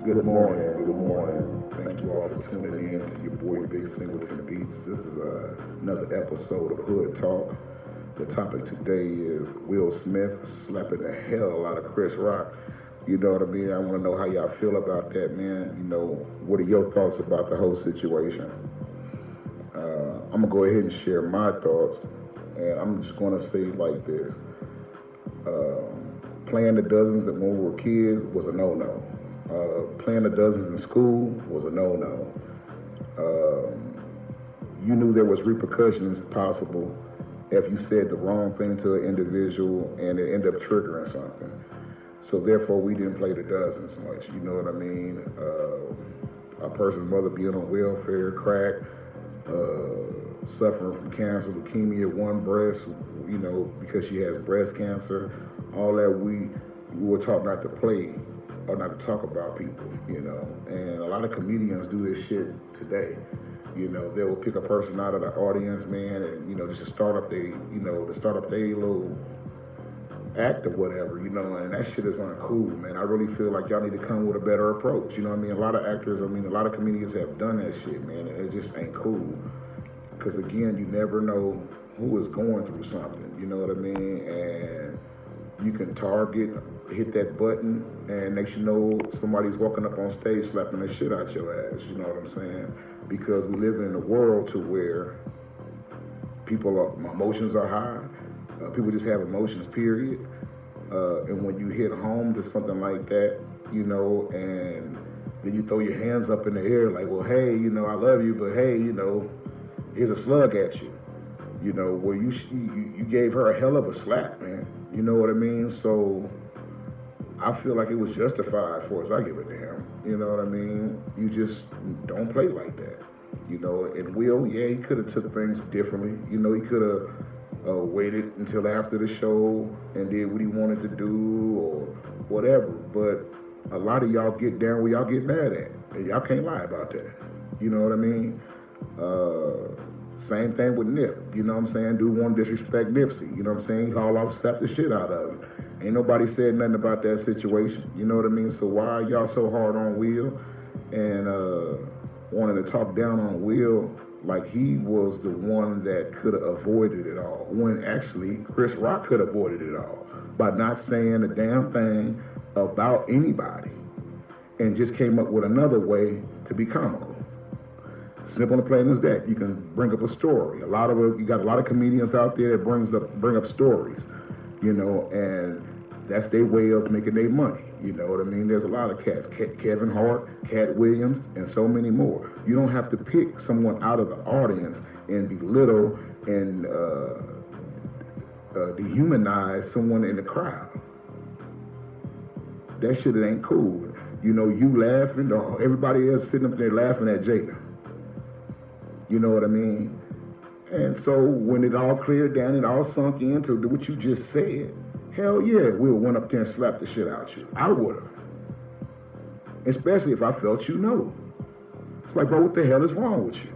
Good morning, good morning. Thank you all for tuning in to your boy Big Singleton Beats. This is another episode of Hood Talk. The topic today is Will Smith slapping the hell out of Chris Rock. You know what I mean? I want to know how y'all feel about that, man. You know, what are your thoughts about the whole situation? I'm going to go ahead and share my thoughts, and I'm just going to say it like this. Playing the dozens that when we were kids was a no-no. Playing the dozens in school was a no-no. You knew there was repercussions possible if you said the wrong thing to an individual and it ended up triggering something. So therefore, we didn't play the dozens much. You know what I mean? A person's mother being on welfare, crack, suffering from cancer, leukemia, one breast, you know, because she has breast cancer. All that we were taught not to play or not to talk about people, you know. And a lot of comedians do this shit today. You know, they will pick a person out of the audience, man, and, you know, just to start up their little act or whatever, you know, and that shit is uncool, man. I really feel like y'all need to come with a better approach. You know what I mean? A lot of actors, a lot of comedians have done that shit, man, and it just ain't cool. Because, again, you never know who is going through something, you know what I mean? And you can hit that button, and next you know, somebody's walking up on stage slapping the shit out your ass, you know what I'm saying? Because we live in a world to where emotions are high, people just have emotions, period. And when you hit home to something like that, you know, and then you throw your hands up in the air like, well, hey, you know, I love you, but hey, you know, here's a slug at you. You know, where you gave her a hell of a slap, man. You know what I mean? So I feel like it was justified for us. I give a damn. You know what I mean? You just don't play like that. You know, and Will, yeah, he could have took things differently. You know, he could have waited until after the show and did what he wanted to do or whatever. But a lot of y'all get down where y'all get mad at. And y'all can't lie about that. You know what I mean? Same thing with Nip, you know what I'm saying? Dude want to disrespect Nipsey, you know what I'm saying? He hauled off, slapped the shit out of him. Ain't nobody said nothing about that situation, you know what I mean? So why are y'all so hard on Will and wanting to talk down on Will like he was the one that could have avoided it all, when actually Chris Rock could have avoided it all by not saying a damn thing about anybody and just came up with another way to be comical. Simple and plain as that. You can bring up a story. You got a lot of comedians out there that bring up stories, you know, and that's their way of making their money. You know what I mean? There's a lot of cats, Kevin Hart, Cat Williams, and so many more. You don't have to pick someone out of the audience and belittle and dehumanize someone in the crowd. That shit ain't cool. You know, you laughing, everybody else sitting up there laughing at Jada. You know what I mean? And so when it all cleared down and all sunk into what you just said, hell yeah, we would went up there and slapped the shit out you. I would have. Especially if I felt you know. It's like, bro, what the hell is wrong with you?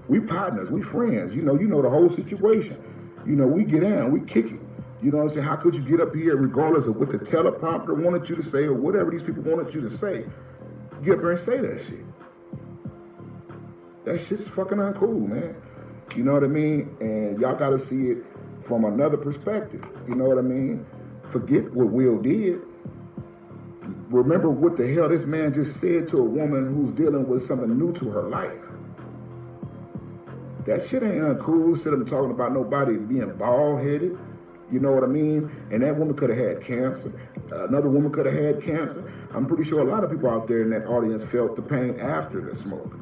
We partners, we friends, you know the whole situation. You know, we get down, we kick it. You know what I'm saying? How could you get up here regardless of what the teleprompter wanted you to say or whatever these people wanted you to say? Get up there and say that shit. That shit's fucking uncool, man. You know what I mean? And y'all gotta see it from another perspective. You know what I mean? Forget what Will did. Remember what the hell this man just said to a woman who's dealing with something new to her life. That shit ain't uncool. Sit up talking about nobody being bald-headed. You know what I mean? And that woman could have had cancer. Another woman could have had cancer. I'm pretty sure a lot of people out there in that audience felt the pain after the smoke.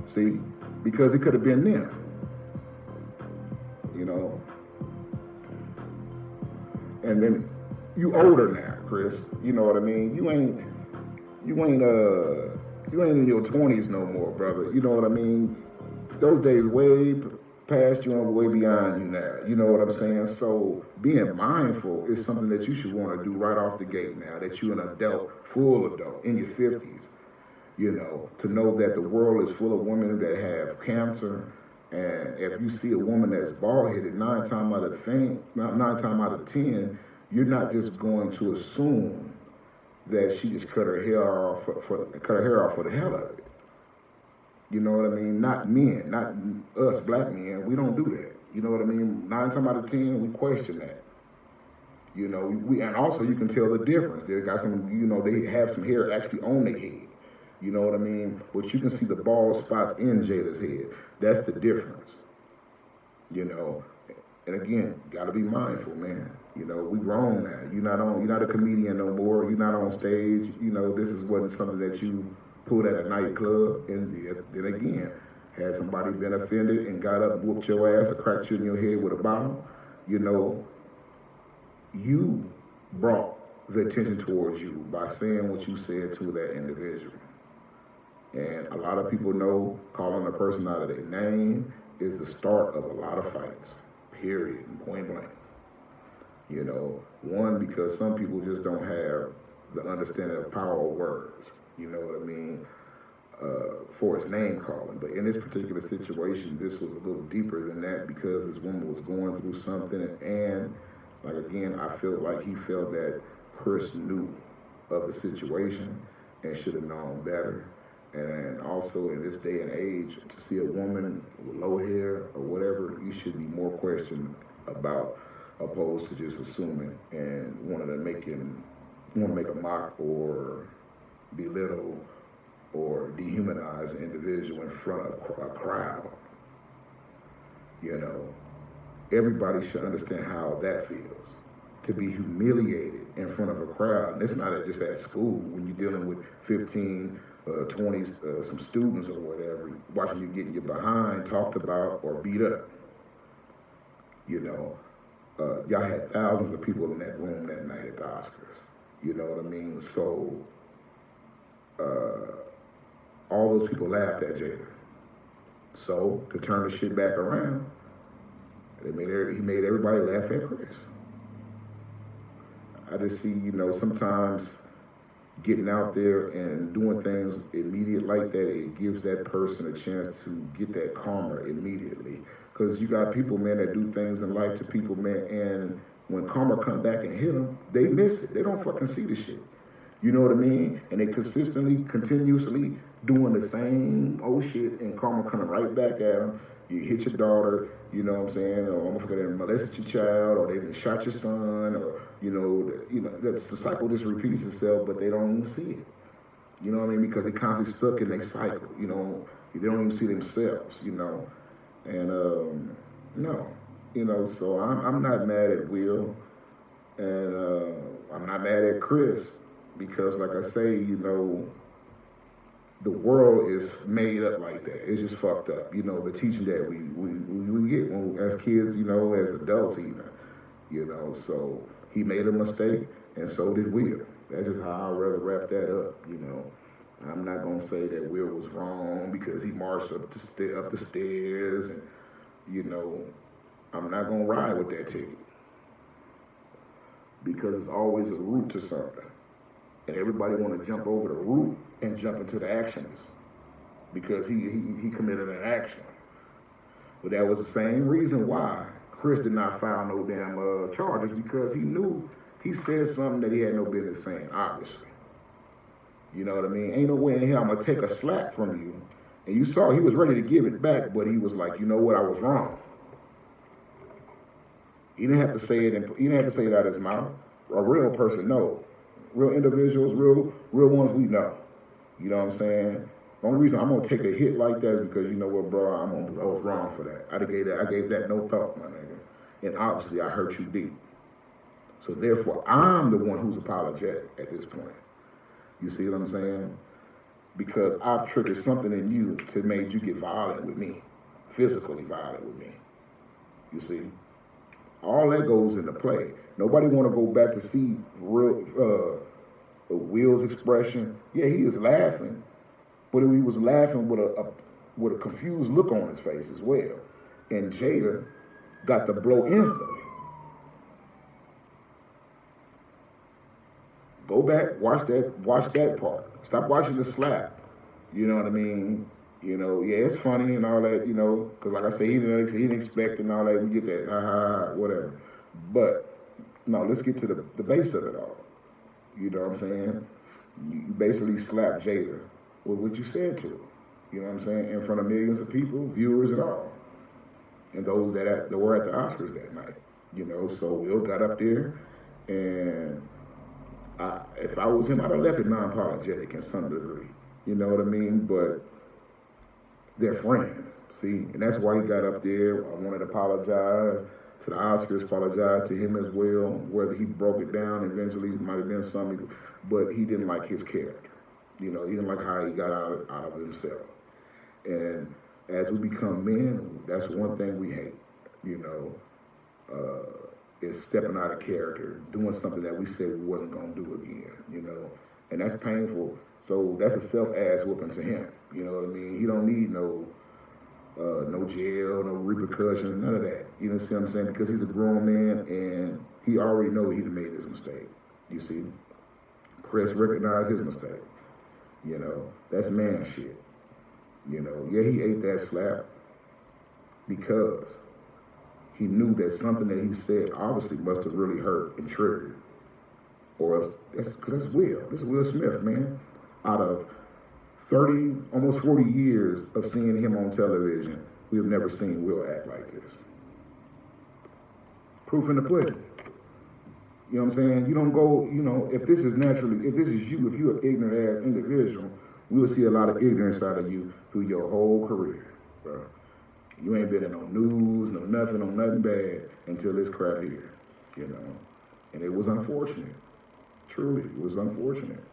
See, because it could have been them, you know. And then you older now, Chris. You know what I mean? You ain't in your 20s no more, brother. You know what I mean? Those days way past you and way beyond you now. You know what I'm saying? So being mindful is something that you should want to do right off the gate now. That you're an adult, full adult, in your 50s. You know, to know that the world is full of women that have cancer, and if you see a woman that's bald-headed, 9 times out of 10, you're not just going to assume that she just cut her hair off cut her hair off for the hell of it. You know what I mean? Not men, not us black men. We don't do that. You know what I mean? 9 times out of 10, we question that. You know, and also you can tell the difference. They got some, you know, they have some hair actually on their head. You know what I mean? But you can see the bald spots in Jada's head. That's the difference. You know, and again, gotta be mindful, man. You know, we grown now. You're not a comedian no more. You're not on stage. You know, this wasn't something that you pulled at a nightclub. And then again, had somebody been offended and got up and whooped your ass or cracked you in your head with a bottle, you know, you brought the attention towards you by saying what you said to that individual. And a lot of people know calling a person out of their name is the start of a lot of fights, period, and point blank. You know, one, because some people just don't have the understanding of power of words, you know what I mean, for its name calling. But in this particular situation, this was a little deeper than that because this woman was going through something. And like, again, I felt like he felt that Chris knew of the situation and should have known better. And also in this day and age, to see a woman with low hair or whatever, you should be more questioned about, opposed to just assuming and wanting to make a mock or belittle or dehumanize an individual in front of a crowd. You know, everybody should understand how that feels, to be humiliated in front of a crowd. And it's not just at school when you're dealing with 15, 20, some students or whatever, watching you getting your behind talked about or beat up. You know, y'all had thousands of people in that room that night at the Oscars. You know what I mean? So, all those people laughed at Jada. So, to turn the shit back around, he made everybody laugh at Chris. I just see, you know, sometimes getting out there and doing things immediate like that, it gives that person a chance to get that karma immediately. Because you got people, man, that do things in life to people, man, and when karma come back and hit them, they miss it. They don't fucking see the shit. You know what I mean? And they continuously doing the same old shit, and karma coming right back at them. You hit your daughter, you know what I'm saying, or I'm gonna molested your child, or they shot your son, or you know, that's the cycle just repeats itself, but they don't even see it. You know what I mean? Because they constantly stuck in their cycle. You know, they don't even see themselves. You know, and no, you know. So I'm not mad at Will, and I'm not mad at Chris, because like I say, you know, the world is made up like that. It's just fucked up. You know, the teaching that we get when, as kids, you know, as adults even, you know. So he made a mistake, and so did Will. That's just how I'd rather wrap that up, you know. I'm not gonna say that Will was wrong because he marched up the stairs, and, you know, I'm not gonna ride with that ticket. Because it's always a root to something. And everybody want to jump over the root and jump into the actions because he committed an action. But that was the same reason why Chris did not file no damn charges, because he knew he said something that he had no business saying, obviously. You know what I mean? Ain't no way in hell I'm going to take a slap from you. And you saw he was ready to give it back, but he was like, you know what, I was wrong. He didn't have to say it, he didn't have to say it out of his mouth. A real person knows. Real individuals, real ones we know. You know what I'm saying? The only reason I'm gonna take a hit like that is because, you know what, bro, I was wrong for that. I gave that no thought, my nigga. And obviously I hurt you deep. So therefore, I'm the one who's apologetic at this point. You see what I'm saying? Because I've triggered something in you to make you get violent with me, physically violent with me. You see? All that goes into play. Nobody want to go back to see Will's expression. Yeah, he was laughing, but he was laughing with a confused look on his face as well. And Jada got the blow instantly. Go back, watch that part. Stop watching the slap. You know what I mean? You know, yeah, it's funny and all that, you know, because like I say, he didn't expect and all that. We get that, ha, ha, ha, whatever. But, no, let's get to the base of it all. You know what I'm saying? You basically slapped Jada with what you said to her. You know what I'm saying? In front of millions of people, viewers and all. And those that were at the Oscars that night. You know, so Will got up there, and if I was him, I'd have left it non-apologetic in some degree. You know what I mean? But they're friends, see? And that's why he got up there. I wanted to apologize to the Oscars, apologize to him as well. Whether he broke it down eventually, it might have been something, but he didn't like his character. You know, he didn't like how he got out of himself. And as we become men, that's one thing we hate, you know, is stepping out of character, doing something that we said we wasn't going to do again, you know. And that's painful. So that's a self-ass whooping to him, you know what I mean? He don't need no jail, no repercussions, none of that. You know what I'm saying? Because he's a grown man and he already know he'd made this mistake, you see. Chris recognized his mistake, you know. That's man shit. You know, yeah, he ate that slap because he knew that something that he said obviously must have really hurt and triggered. Or else, because that's Will. This is Will Smith, man. Out of 30, almost 40 years of seeing him on television, we've never seen Will act like this. Proof in the pudding. You know what I'm saying? You don't go, you know, if this is naturally, if this is you, if you're an ignorant ass individual, we will see a lot of ignorance out of you through your whole career, bro. You ain't been in no news, no nothing bad until this crap here, you know. And it was unfortunate. Truly, it was unfortunate.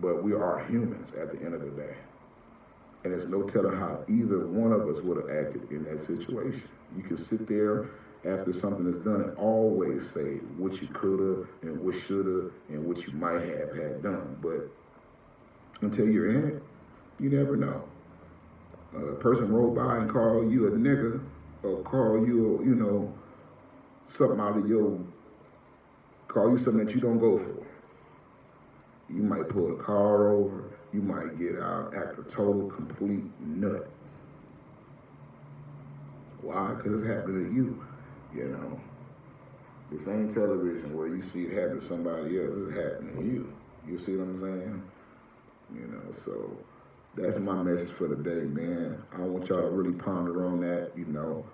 But we are humans at the end of the day. And there's no telling how either one of us would have acted in that situation. You can sit there after something is done and always say what you could have and what should have and what you might have had done. But until you're in it, you never know. A person roll by and call you a nigga or call you, you know, something out of your, call you something that you don't go for. You might pull the car over. You might get out, act a total, complete nut. Why? Because it's happening to you, you know. This ain't television where you see it happen to somebody else. It's happening to you. You see what I'm saying? You know, so that's my message for the day, man. I want y'all to really ponder on that, you know,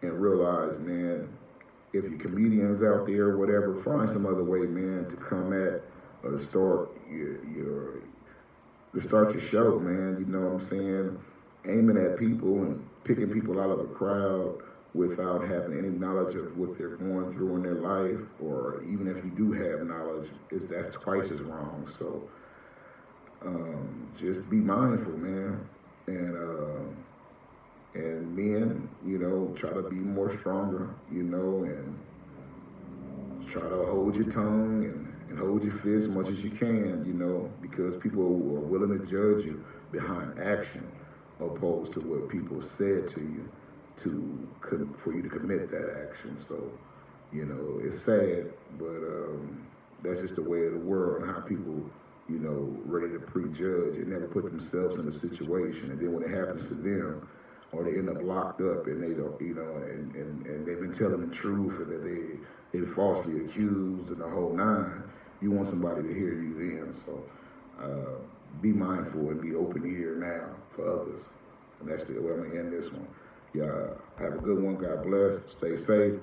and realize, man, if you're comedians out there or whatever, find some other way, man, to come at or to start your show, man. You know what I'm saying? Aiming at people and picking people out of a crowd without having any knowledge of what they're going through in their life, or even if you do have knowledge, that's twice as wrong. So just be mindful, man, and men, you know, try to be more stronger, you know, and try to hold your tongue and hold your fist as much as you can, you know, because people are willing to judge you behind action opposed to what people said to you for you to commit that action. So, you know, it's sad, but that's just the way of the world and how people, you know, ready to prejudge and never put themselves in a situation. And then when it happens to them, or they end up locked up and they don't, you know, and they've been telling the truth and that they're falsely accused and the whole nine, you want somebody to hear you then. So be mindful and be open ear now for others. And that's the way I'm gonna end this one. Y'all have a good one. God bless. Stay safe.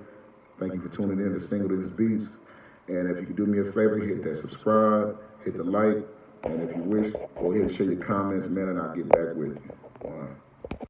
Thank you for tuning in to Singleton's Beats. And if you could do me a favor, hit that subscribe, hit the like, and if you wish, go ahead and share your comments, man, and I'll get back with you. One.